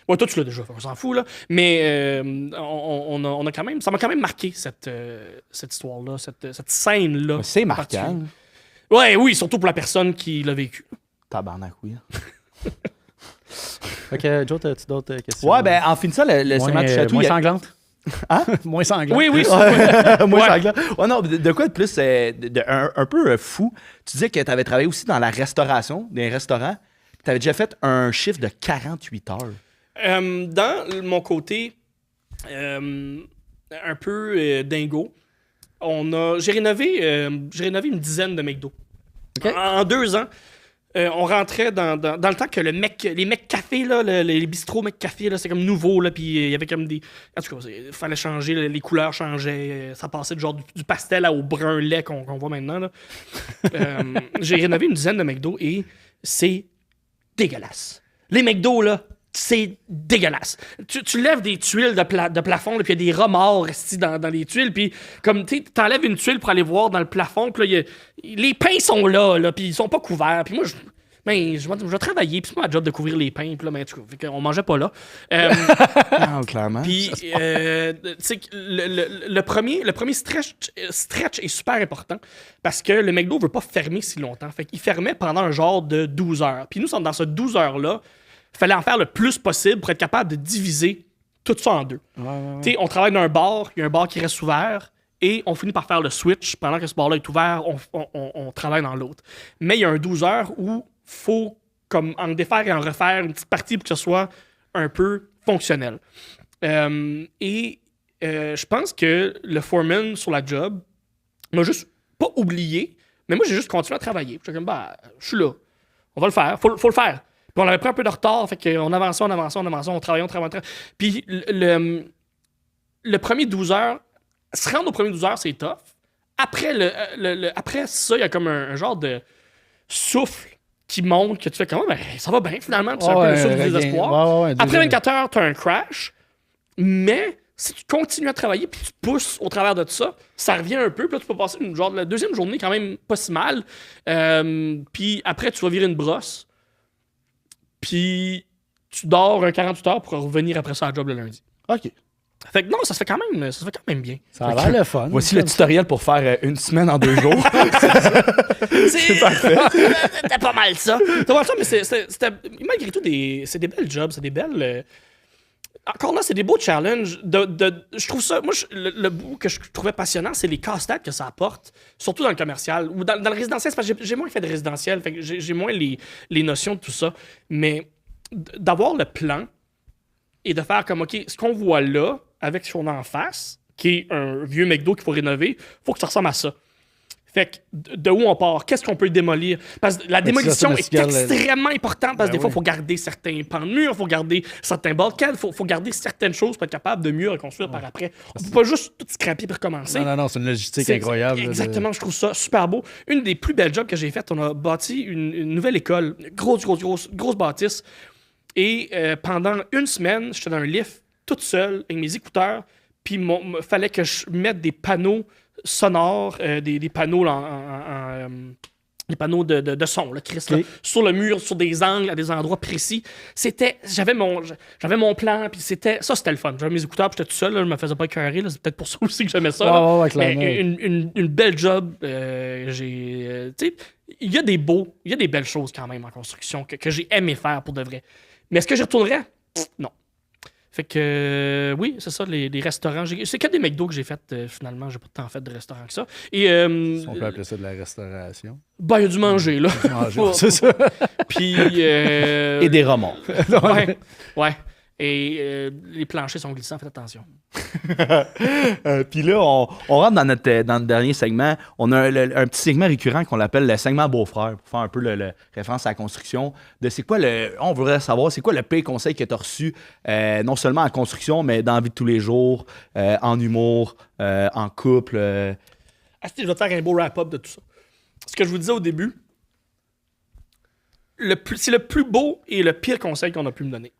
Ouais, toi, tu l'as déjà fait, on s'en fout, là. Mais on a quand même... Ça m'a quand même marqué, cette histoire-là, cette scène-là. C'est marquant. Oui, surtout pour la personne qui l'a vécu. Tabarnak, oui. Ok, Joe, as-tu d'autres questions? Ouais, ben, en finissant le segment de Chatou... Moins sanglante? Hein? Moins sanglante. Oui. Moi, sanglant. Ouais, non, de quoi de plus, un peu fou. Tu disais que tu avais travaillé aussi dans la restauration, dans les restaurants. Tu avais déjà fait un chiffre de 48 heures. Dans mon côté un peu dingo, j'ai rénové une dizaine de McDo. Okay. En 2 ans. On rentrait dans le temps que les mecs café, là, les bistrots mecs café, c'est comme nouveau, là, puis il y avait comme des... En tout cas, il fallait changer, les couleurs changeaient, ça passait du genre du pastel au brun lait qu'on voit maintenant. Là. J'ai rénové une dizaine de McDo et c'est dégueulasse. Les McDo, là, c'est dégueulasse. Tu lèves des tuiles de plafond, puis il y a des rats morts restés dans les tuiles, puis comme tu enlèves une tuile pour aller voir dans le plafond, puis là, les pains sont là puis ils sont pas couverts, puis moi, je vais travailler, puis c'est moi la job de couvrir les pains, puis là, on mangeait pas là. Non, clairement. Puis, le premier stretch est super important parce que le McDo veut pas fermer si longtemps. Fait qu'il fermait pendant un genre de 12 heures. Puis nous sommes dans ce 12 heures-là. Il fallait en faire le plus possible pour être capable de diviser tout ça en 2. Ouais. On travaille dans un bar, il y a un bar qui reste ouvert, et on finit par faire le switch. Pendant que ce bar-là est ouvert, on travaille dans l'autre. Mais il y a un 12 heures où il faut comme en défaire et en refaire une petite partie pour que ce soit un peu fonctionnel. Je pense que le foreman sur la job m'a juste pas oublié, mais moi j'ai juste continué à travailler. J'étais comme, je suis là, on va le faire, faut le faire. Puis on avait pris un peu de retard, fait qu'on avançait, on travaillait. Puis le premier 12 heures, se rendre au premier 12 heures, c'est tough. Après, après ça, il y a comme un genre de souffle qui monte, que tu fais comme, ça va bien finalement, puis c'est un peu le souffle du désespoir. Après 24 heures, tu as un crash, mais si tu continues à travailler puis tu pousses au travers de ça, ça revient un peu, puis là, tu peux passer la deuxième journée quand même pas si mal, puis après, tu vas virer une brosse. puis tu dors un 48 heures pour revenir après ça à la job le lundi. OK. Fait que non, ça se fait quand même bien. Ça a l'air le fun. Voici le tutoriel pour faire une semaine en 2 jours. C'est parfait. C'était pas mal ça. C'était pas mal ça, mais c'était malgré tout c'est des belles jobs, c'est des belles... Encore là, c'est des beaux challenges. Je trouve ça... Moi, le bout que je trouvais passionnant, c'est les casse-têtes que ça apporte, surtout dans le commercial. Ou dans le résidentiel, c'est parce que j'ai moins fait de résidentiel, fait que j'ai moins les notions de tout ça. Mais d'avoir le plan et de faire comme, OK, ce qu'on voit là, avec ce qu'on a en face, qui est un vieux McDo qu'il faut rénover, faut que ça ressemble à ça. Fait que de où on part? Qu'est-ce qu'on peut démolir? Parce que la démolition est extrêmement importante parce que des fois, il faut garder certains pans de mur, il faut garder certains bulkheads, il faut garder certaines choses pour être capable de mieux reconstruire par après. On peut pas juste tout scraper et recommencer. Non, c'est une logistique incroyable. Exactement, je trouve ça super beau. Une des plus belles jobs que j'ai faites, on a bâti une nouvelle école, grosse bâtisse. Et pendant une semaine, j'étais dans un lift, toute seule, avec mes écouteurs, puis il fallait que je mette des panneaux sonores, des panneaux des panneaux de son, là, Chris, là, sur le mur, sur des angles, à des endroits précis. J'avais mon plan, puis c'était le fun. J'avais mes écouteurs, puis j'étais tout seul, là, je me faisais pas écœurer, c'est peut-être pour ça aussi que j'aimais ça. Une belle job. Tu sais, il y a des belles choses quand même en construction que j'ai aimé faire pour de vrai. Mais est-ce que j'y retournerais? Non. Fait que, oui, c'est ça, les restaurants. C'est que des McDo que j'ai fait, finalement. J'ai pas tant fait de restaurants que ça. Et, si on peut appeler ça de la restauration. Ben, il y a du manger, là. C'est ça. Puis... Et des remords. Ouais. Et les planchers sont glissants, faites attention. Puis là, on rentre dans le dernier segment. On a un petit segment récurrent qu'on appelle le segment beau-frère, pour faire un peu le référence à la construction. On voudrait savoir, c'est quoi le pire conseil que tu as reçu, non seulement en construction, mais dans la vie de tous les jours, en humour, en couple. Je vais te faire un beau wrap-up de tout ça. Ce que je vous disais au début, c'est le plus beau et le pire conseil qu'on a pu me donner.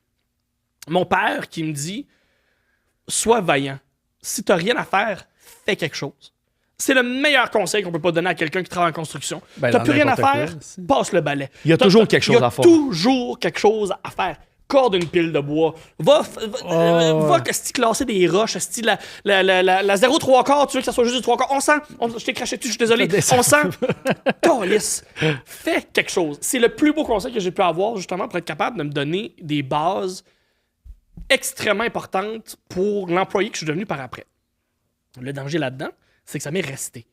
Mon père qui me dit « Sois vaillant. Si t'as rien à faire, fais quelque chose. » C'est le meilleur conseil qu'on peut pas donner à quelqu'un qui travaille en construction. T'as plus rien à faire, passe le balai. Il y a toujours quelque chose à faire. Il y a toujours quelque chose à faire. Corde une pile de bois. Va classer des roches. La 0,3 tu veux que ça soit juste du 3 quarts. Je t'ai craché dessus, je suis désolé. On sent. Calisse. Fais quelque chose. C'est le plus beau conseil que j'ai pu avoir, justement, pour être capable de me donner des bases extrêmement importante pour l'employé que je suis devenu par après. Le danger là-dedans, c'est que ça m'est resté.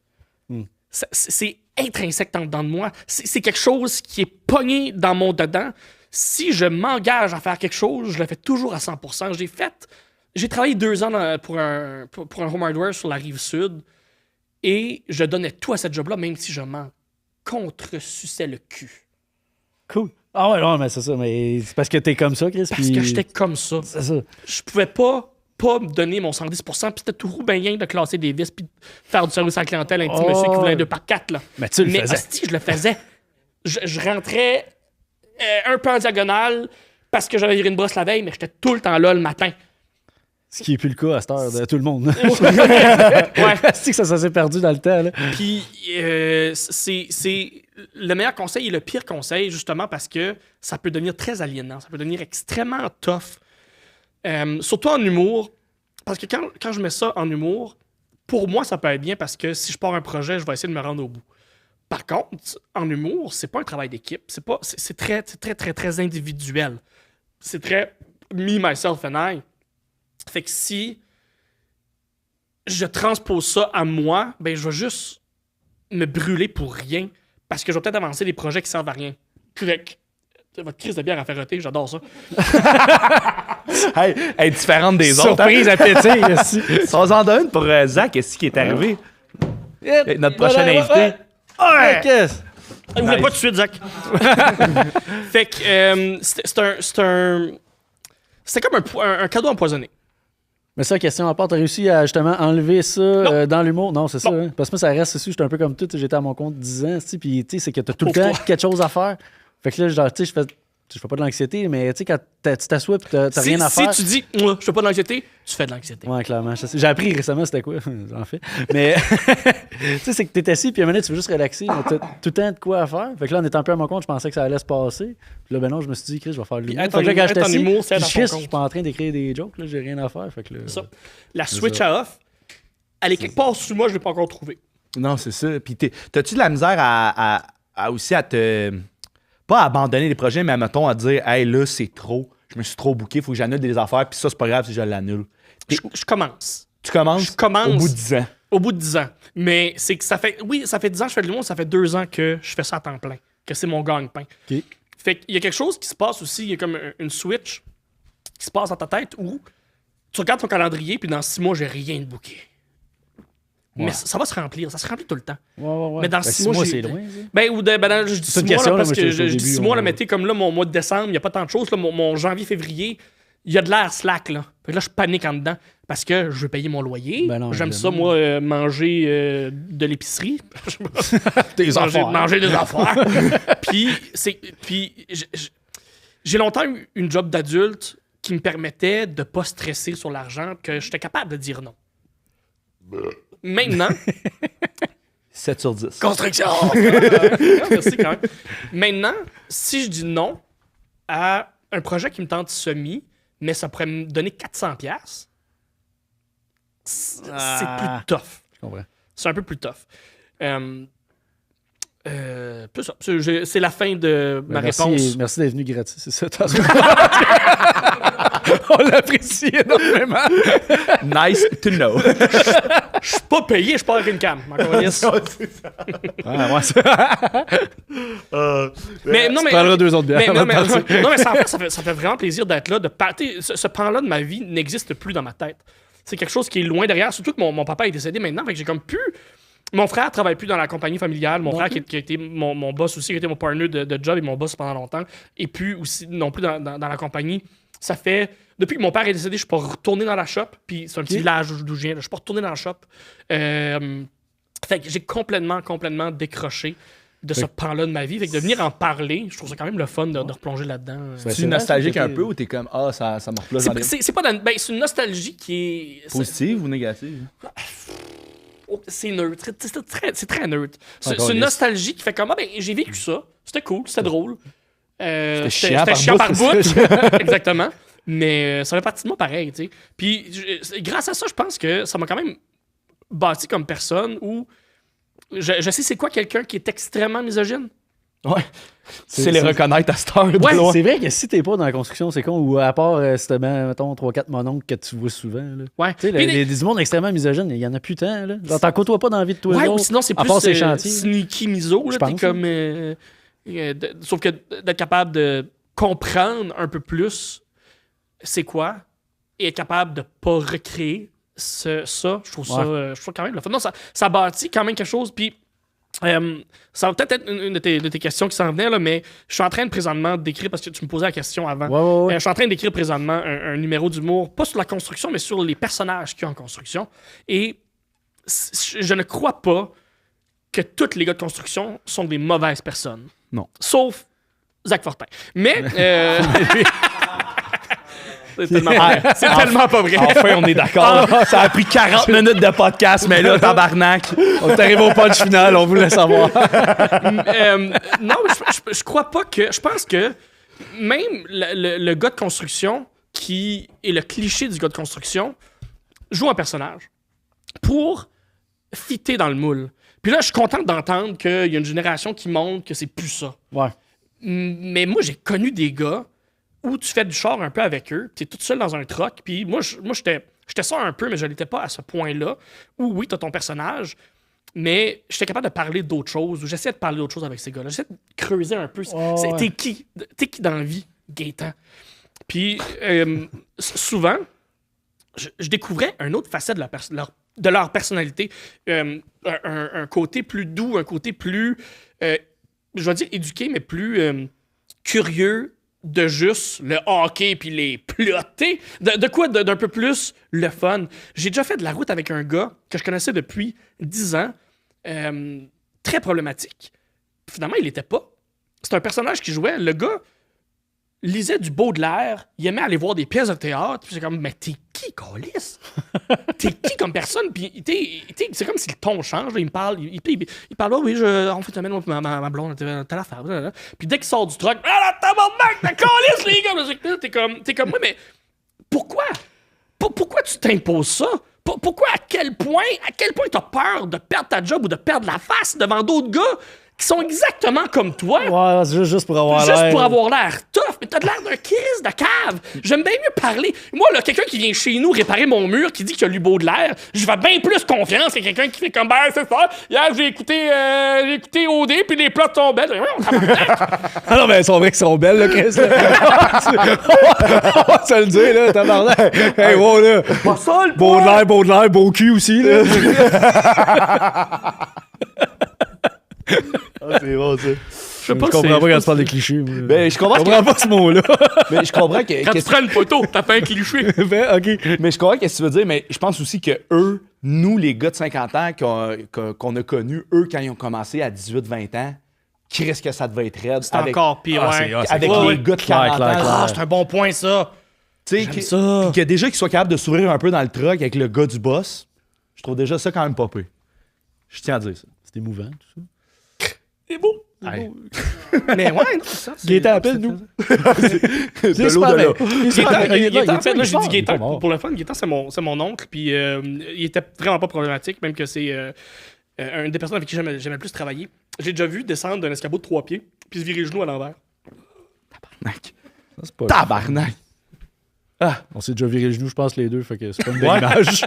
C'est intrinsèque en dedans de moi. C'est quelque chose qui est pogné dans mon dedans. Si je m'engage à faire quelque chose, je le fais toujours à 100%. J'ai travaillé 2 ans pour un home hardware sur la rive sud et je donnais tout à cette job-là, même si je m'en contre-suçais le cul. Cool. Ah ouais, non, mais c'est ça. Mais c'est parce que t'es comme ça, Chris. Parce que j'étais comme ça. C'est ça. Je pouvais pas me donner mon 110%, puis c'était tout bien de classer des vis, puis de faire du service à la clientèle à un petit monsieur qui voulait un 2x4. Là. Mais tu le faisais. Hostie, je le faisais. Je rentrais un peu en diagonale parce que j'avais viré une brosse la veille, mais j'étais tout le temps là le matin. Ce qui n'est plus le cas à cette heure de tout le monde. Ouais. C'est que ça s'est perdu dans le temps. Là. Puis, c'est le meilleur conseil et le pire conseil, justement, parce que ça peut devenir très aliénant. Ça peut devenir extrêmement tough. Surtout en humour. Parce que quand je mets ça en humour, pour moi, ça peut être bien parce que si je pars un projet, je vais essayer de me rendre au bout. Par contre, en humour, c'est pas un travail d'équipe. C'est très, très, très, très individuel. C'est très me, myself and I. Fait que si je transpose ça à moi, ben je vais juste me brûler pour rien parce que je vais peut-être avancer des projets qui servent à rien. Correct. Votre crise de bière à ferroter, j'adore ça. Hey, différente des autres. Surprise à péter. On en donne pour Zach, qu'est-ce qui est arrivé? Notre prochain invité. Ouais, qu'est-ce? Il voulait pas tout de suite, Zach. Fait que c'était comme un cadeau empoisonné. Mais ça, question à part, t'as réussi à justement enlever ça dans l'humour? Non, c'est ça. Hein? Parce que moi, ça reste ici, j'étais un peu comme toi, j'étais à mon compte 10 ans, puis c'est que t'as tout le temps quelque chose à faire. Fait que là, genre, tu sais, je fais je fais pas de l'anxiété, mais tu sais, quand tu t'assois et t'as rien à faire. Si tu dis, moi, je fais pas de l'anxiété, tu fais de l'anxiété. Ouais, clairement. J'ai appris récemment c'était quoi, en fait. Mais tu sais, c'est que t'es assis, puis à un moment, tu veux juste relaxer, mais t'as tout le temps de quoi à faire. Fait que là, en étant un peu à mon compte, je pensais que ça allait se passer. Puis là, ben non, je me suis dit, Chris, je vais faire l'humour. Fait que là, quand j'étais assis, je suis pas en train d'écrire des jokes, là, j'ai rien à faire. Fait que là, ça. La switch à off, elle est quelque part sous moi, je l'ai pas encore trouvée. Non, c'est ça. Puis t'as-tu de la misère à aussi à te... Pas à abandonner les projets, mais mettons à dire « Hey, là, c'est trop. Je me suis trop booké, faut que j'annule des affaires, puis ça, c'est pas grave si je l'annule. » Je commence. Tu commences? Je commence. Au bout de 10 ans. Au bout de 10 ans. Mais c'est que ça fait... Oui, ça fait 10 ans que je fais de l'humour, ça fait 2 ans que je fais ça à temps plein. Que c'est mon gagne-pain. OK. Fait qu'il y a quelque chose qui se passe aussi, il y a comme une switch qui se passe dans ta tête où tu regardes ton calendrier, puis dans 6 mois, j'ai rien de booké. Ouais. Mais ça va se remplir, ça se remplit tout le temps. Ouais. Mais dans 6 mois, c'est loin, ça. Je dis 6 mois, question, là, parce moi, que j'étais au je dis début, 6 mois, là, on- mais tu sais, comme là, mon mois de décembre, il n'y a pas tant de choses. Là, mon janvier-février, il y a de l'air slack, là. Fait que là, je panique en dedans parce que je veux payer mon loyer. Ben non, J'aime ça, évidemment. moi, manger de l'épicerie. Tes manger des affaires. Puis j'ai longtemps eu une job d'adulte qui me permettait de pas stresser sur l'argent, que j'étais capable de dire non. Maintenant, 7 sur 10. construction! Merci quand même. Maintenant, si je dis non à un projet qui me tente semi, mais ça pourrait me donner 400$, c'est plus tough. Je comprends. C'est un peu plus tough. Plus ça. C'est la fin de ma réponse. Merci d'être venu gratis, c'est ça. On l'apprécie énormément. Nice to know. Je suis pas payé, je pars avec une cam. Encore yes. Ah, ouais, ça. Mais non, Tu mais. prendras 2 autres bières. Mais, non, avant mais, de partir. non, mais ça fait vraiment plaisir d'être là. Ce pan-là de ma vie n'existe plus dans ma tête. C'est quelque chose qui est loin derrière. Surtout que mon papa est décédé maintenant. Fait que j'ai comme plus. Mon frère travaille plus dans la compagnie familiale. Mon frère, qui a été mon boss aussi, qui a été mon partner de job et mon boss pendant longtemps, et puis aussi non plus dans la compagnie. Ça fait. Depuis que mon père est décédé, je suis pas retourné dans la shop. Puis c'est un petit village d'où je viens. Je suis pas retourné dans la shop. Fait que j'ai complètement décroché de ce pan-là de ma vie. Fait que de venir en parler, je trouve ça quand même le fun de replonger là-dedans. Tu es nostalgique un peu ou t'es comme « Ah, ça me replonge dans les... » C'est pas c'est une nostalgie qui est. Positive ou négative? C'est neutre. C'est très neutre. C'est Encore une lisse. nostalgie qui fait comme j'ai vécu ça. C'était cool, c'était drôle. C'était C'était chiant par bout. Exactement. Mais ça fait partie de moi pareil, tu sais. Puis grâce à ça, je pense que ça m'a quand même bâti comme personne où je sais c'est quoi quelqu'un qui est extrêmement misogyne. Ouais. C'est- C'est les c'est- reconnaître à cette heure de Ouais, loin. C'est vrai que si t'es pas dans la construction, c'est con, ou à part, si t'as, mettons, 3-4 mononcles que tu vois souvent. Là. Ouais. Tu sais, Puis des mondes extrêmement misogynes, il y en a plus tant. Là. Genre, t'en côtoies pas dans la vie de tous les ouais, jours. ou sinon c'est à plus part ces chantiers. sneaky miso. Je Là, t'es pense, comme, sauf que d'être capable de comprendre un peu plus c'est quoi et être capable de pas recréer ça, je trouve ça quand même le fun. Non, ça bâtit quand même quelque chose. Puis ça va peut-être être une de tes questions qui s'en venait, là, mais je suis en train de présentement d'écrire, parce que tu me posais la question avant. Ouais. Je suis en train d'écrire présentement un numéro d'humour, pas sur la construction, mais sur les personnages qu'il y a en construction. Et je ne crois pas que tous les gars de construction sont des mauvaises personnes. Non. Sauf Zach Fortin. Mais... c'est tellement pas vrai. C'est tellement pas vrai. Enfin, on est d'accord. Ça a pris 40 minutes de podcast, mais là, tabarnak. On est arrivé au punch final, on voulait savoir. Non, je crois pas que... Je pense que même le gars de construction, qui est le cliché du gars de construction, joue un personnage pour fitter dans le moule. Puis là, je suis content d'entendre qu'il y a une génération qui montre que c'est plus ça. Ouais. Mais moi, j'ai connu des gars où tu fais du char un peu avec eux, tu es tout seul dans un truck, puis moi j'étais ça un peu, mais je l'étais pas à ce point-là, où oui, tu as ton personnage, mais j'étais capable de parler d'autres choses, ou j'essayais de parler d'autres choses avec ces gars-là. J'essayais de creuser un peu. ouais. T'es qui dans la vie, Gaétan? Puis souvent, je découvrais une autre facette de leur personnalité. Un côté plus doux, un côté plus, je vais dire éduqué, mais plus curieux de juste le hockey puis les plotter. De quoi d'un peu plus le fun. J'ai déjà fait de la route avec un gars que je connaissais depuis 10 ans, très problématique. Finalement, il l'était pas. C'est un personnage qui jouait. Le gars lisait du Baudelaire, il aimait aller voir des pièces de théâtre, puis c'est comme, mais t'es qui, câlisse? T'es qui comme personne? Puis c'est comme si le ton change, là, il me parle, il parle, oh, oui, en fait, j'amène ma blonde, t'as l'affaire, puis dès qu'il sort du truck, ah, tabarnak, t'as câlisse, les gars! T'es comme, oui, mais pourquoi? Pourquoi tu t'imposes ça? Pourquoi, à quel point t'as peur de perdre ta job ou de perdre la face devant d'autres gars qui sont exactement comme toi? Ouais, c'est juste pour avoir l'air. Juste pour avoir l'air tough. Mais t'as de l'air d'un crise de cave. J'aime bien mieux parler. Moi, là, quelqu'un qui vient chez nous réparer mon mur, qui dit qu'il a lu Baudelaire, je vais bien plus confiance que quelqu'un qui fait comme, ben, c'est ça. Hier, j'ai écouté OD, puis les plots sont belles. Ah non, mais elles sont vraies qu'elles sont belles, là, Chris. On va se le dire, là, tabarnak. Hey, wow, là. Pas ça, le Baudelaire, beau cul aussi, là. Ah, c'est bon, ça. Je comprends pas quand tu parles de clichés. Ben, je comprends pas ce mot-là. mais je comprends que. Quand tu prends une photo, t'as fait un cliché. Ben, OK. Mais je comprends ce que tu veux dire, mais je pense aussi que eux, nous, les gars de 50 ans qu'on a connus, eux, quand ils ont commencé à 18-20 ans, qu'est-ce que ça devait être raide? C'est encore pire, ouais. Avec les gars de 40 ans. Ah, c'est un bon point, ça. Tu sais, puis que déjà qu'ils soient capables de s'ouvrir un peu dans le truck avec le gars du boss, je trouve déjà ça quand même pas pire. Je tiens à dire ça. C'est émouvant, tout ça. C'est beau. Hey. Mais ouais, non, c'est ça. Gaétan, appelle-nous. De l'eau de là. Gaétan, en fait, là, j'ai dit Gaétan. Gaétan. Pour le fun, Gaétan, c'est mon oncle, puis il était vraiment pas problématique, même que c'est une des personnes avec qui j'aimais le plus travailler. J'ai déjà vu descendre d'un escabeau de 3 pieds, puis se virer le genou à l'envers. Tabarnak. Ça, c'est pas... Tabarnak. Ah, on s'est déjà viré le genou, je pense, les deux, fait que c'est pas une belle image.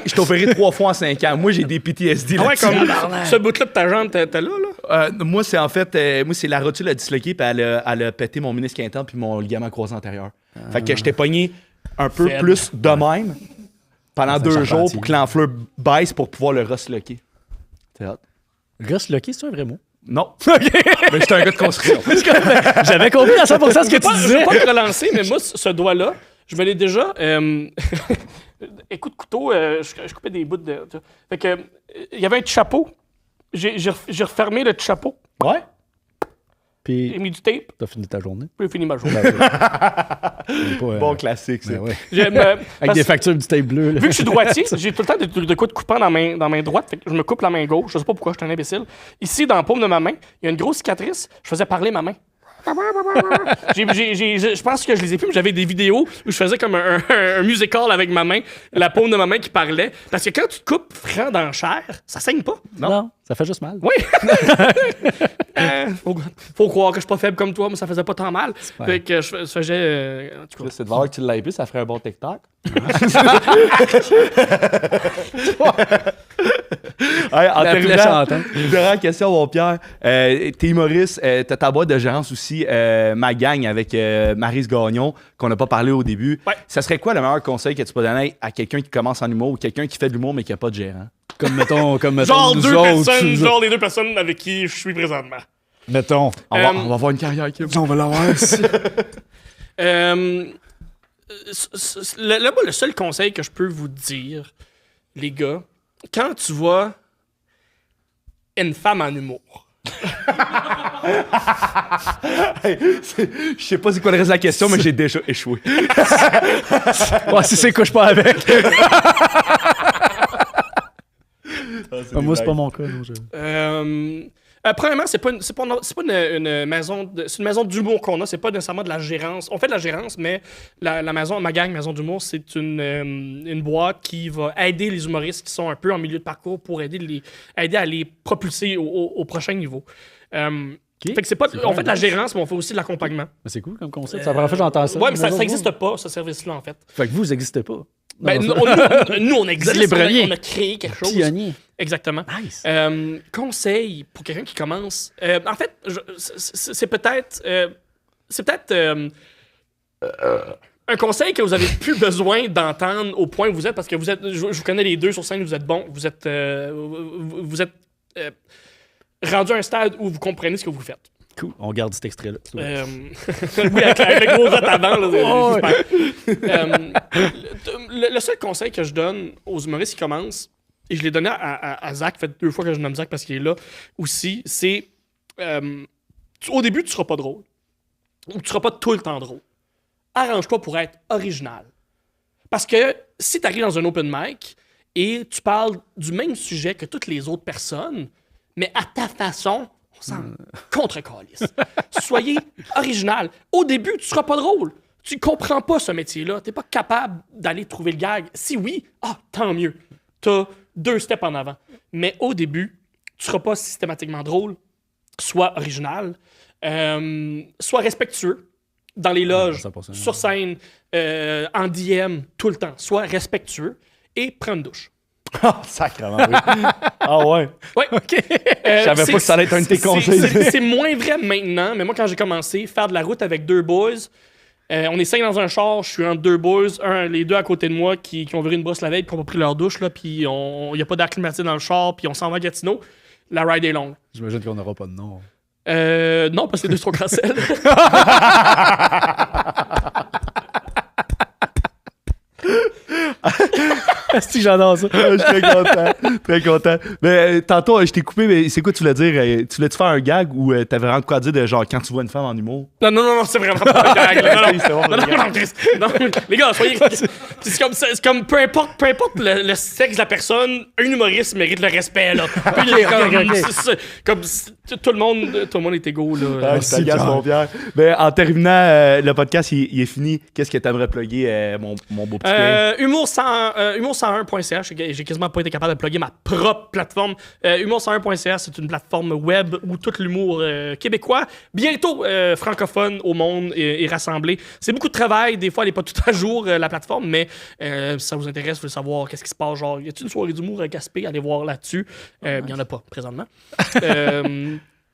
Je t'ai opéré 3 fois en 5 ans. Moi, j'ai des PTSD Ah ouais, là-dessus. comme ce bout-là de ta jambe, t'es là? Moi, c'est en fait... moi, c'est la rotule a disloqué, puis elle a pété mon ménisque interne puis mon ligament croisé antérieur. Fait que j'étais pogné un peu Faible. plus de même pendant C'est un 2 jours charpentier. pour que l'enflure baisse pour pouvoir le resloquer. C'est hot. Reste lucky, c'est un vrai mot. Non. Mais j'étais un gars de construction. J'avais compris à 100% ce que tu Je disais. vais pas te relancer, mais moi, ce doigt-là, je me l'ai déjà... Écoute, couteau, je coupais des bouts de... Fait que, il y avait un petit chapeau. J'ai refermé le petit chapeau. Ouais? Puis, J'ai mis du tape. t'as fini ta journée. Puis j'ai fini ma journée. Bon classique, ça. Ben ouais. J'aime, Avec parce- des factures du tape bleu. Là. Vu que je suis droitier, j'ai tout le temps de quoi de coupant dans ma main droite. Fait que je me coupe la main gauche. Je sais pas pourquoi, je suis un imbécile. Ici, dans la paume de ma main, il y a une grosse cicatrice. Je faisais parler ma main. Je pense que je les ai plus, mais j'avais des vidéos où je faisais comme un musical avec ma main, la paume de ma main qui parlait. Parce que quand tu te coupes franc dans la chair, ça saigne pas. Non, ça fait juste mal. Oui! Faut croire que je suis pas faible comme toi, mais ça faisait pas tant mal. Ouais. Fait que je faisais. En tout cas. Là, c'est de voir que tu l'as vu, ça ferait un bon TikTok. Hey, en La flèche terminant, chantante. dernière question, mon Pierre. T'es humoriste, t'as ta boîte de gérance aussi, ma gang avec Maryse Gagnon, qu'on n'a pas parlé au début. Ouais. Ça serait quoi le meilleur conseil que tu peux donner à quelqu'un qui commence en humour ou quelqu'un qui fait de l'humour mais qui n'a pas de gérant? Comme mettons Genre nous deux autres, personnes, nous genre les 2 personnes avec qui je suis présentement. mettons. On va avoir une carrière qui On va l'avoir. Le seul conseil que je peux vous dire, les gars, quand tu vois une femme en humour, Je sais pas c'est quoi le reste de la question, mais j'ai déjà échoué. Ouais, si c'est couche pas avec. Moi, c'est pas mon cas. Non, premièrement, c'est pas une maison, c'est une maison d'humour qu'on a. C'est pas nécessairement de la gérance. On fait de la gérance, mais la maison, ma gang, maison d'humour, c'est une boîte qui va aider les humoristes qui sont un peu en milieu de parcours pour aider à les propulser au prochain niveau. Fait que c'est pas, on fait de la gérance, mais on fait aussi de l'accompagnement. Mais c'est cool comme concept. C'est la première fois que j'entends ça. Ouais, mais ça n'existe pas, ce service-là, en fait. Fait que vous n'existez pas. Ben, Non, nous, on existe. les premiers. On a créé quelque chose. Pionnier. Exactement. Nice. Conseil pour quelqu'un qui commence. En fait, c'est peut-être. Un conseil que vous avez plus besoin d'entendre au point où vous êtes, parce que vous êtes. Je vous connais les deux sur scène, vous êtes bons. Vous êtes rendu à un stade où vous comprenez ce que vous faites. Cool. On garde cet extrait-là. Oui, avec le gros rot avant, là, c'est super. Le seul conseil que je donne aux humoristes qui commencent, et je l'ai donné à Zach, fait 2 fois que je nomme Zach parce qu'il est là aussi, c'est au début, tu seras pas drôle. ou tu seras pas tout le temps drôle. Arrange-toi pour être original. Parce que si tu arrives dans un open mic et tu parles du même sujet que toutes les autres personnes, mais à ta façon, on s'en contre-calisse. Soyez original. Au début, tu seras pas drôle. Tu comprends pas ce métier-là. T'es pas capable d'aller trouver le gag. Si oui, tant mieux. T'as 2 steps en avant. Mais au début, tu seras pas systématiquement drôle. Sois original. Sois respectueux. Dans les loges, 100%. sur scène, en DM, tout le temps. Sois respectueux et prends une douche. Ah, sacrément, oui. Ah ouais. Oui, OK. Je savais pas que ça allait être un de tes conseils. C'est moins vrai maintenant, mais moi, quand j'ai commencé, faire de la route avec 2 boys, on est 5 dans un char, je suis entre 2 boys, les 2 à côté de moi qui ont viré une brosse la veille, puis qui ont pas pris leur douche, là, puis il n'y a pas d'air climatisé dans le char, puis on s'en va à Gatineau. La ride est longue. J'imagine qu'on n'aura pas de nom. Non, parce que les 2 sont cancel. Est-ce que j'adore ça? Je suis très content. Très content. Mais tantôt, je t'ai coupé, mais c'est quoi tu voulais dire? Tu voulais-tu faire un gag ou t'avais vraiment quoi dire de genre quand tu vois une femme en humour? Non, c'est vraiment pas un gag. là. Oui, c'est bon, Non, Chris. Non, les gars, soyez. C'est comme peu importe le sexe de la personne, un humoriste mérite le respect, là. Puis, comme tout le monde est égaux, là. Ah, je t'agace, mon Pierre. Mais en terminant, le podcast, il est fini. Qu'est-ce que t'aimerais plugger, mon beau petit Pierre? Humour101.ch, j'ai quasiment pas été capable de plugger ma propre plateforme. Humour101.ch, c'est une plateforme web où tout l'humour québécois, bientôt francophone au monde est rassemblé. C'est beaucoup de travail, des fois elle est pas tout à jour la plateforme, mais si ça vous intéresse, vous voulez savoir qu'est-ce qui se passe, genre y a-t-il une soirée d'humour à Gaspé, allez voir là-dessus. Il y en a pas présentement.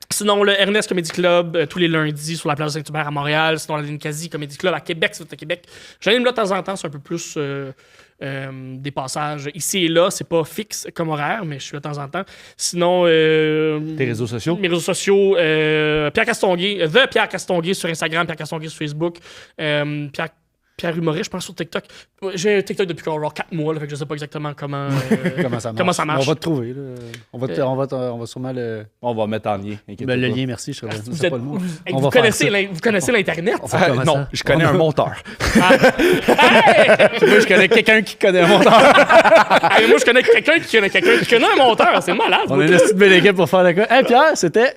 Sinon, le Ernest Comedy Club, tous les lundis sur la place Saint-Hubert à Montréal. Sinon, la Ninkasi Comedy Club à Québec, c'est à Québec. J'anime là de temps en temps, c'est un peu plus des passages ici et là. C'est pas fixe comme horaire, mais je suis là de temps en temps. Sinon, Tes réseaux sociaux? Mes réseaux sociaux, Pierre Castonguay, The Pierre Castonguay sur Instagram, Pierre Castonguay sur Facebook, Pierre Humoriste, je pense, sur TikTok. J'ai un TikTok depuis genre 4 mois, là, fait que je sais pas exactement comment ça marche. On va te trouver. Là. On va sûrement le... On va mettre en lien. Ben, le lien, merci. Je sais pas le mot. Vous connaissez l'Internet? Non, je connais un monteur. Moi, je connais quelqu'un qui connaît un monteur. Moi, je connais quelqu'un qui connaît un monteur. C'est malade. On a une petite belle équipe pour faire le cas. Hey, Pierre, c'était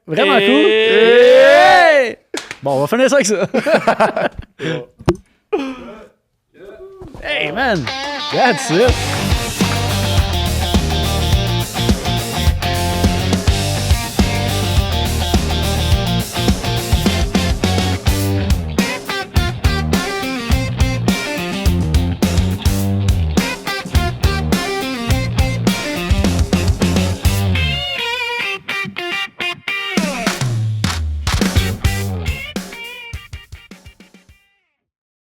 vraiment cool. Bon, on va finir ça avec ça. Hey, man. That's it.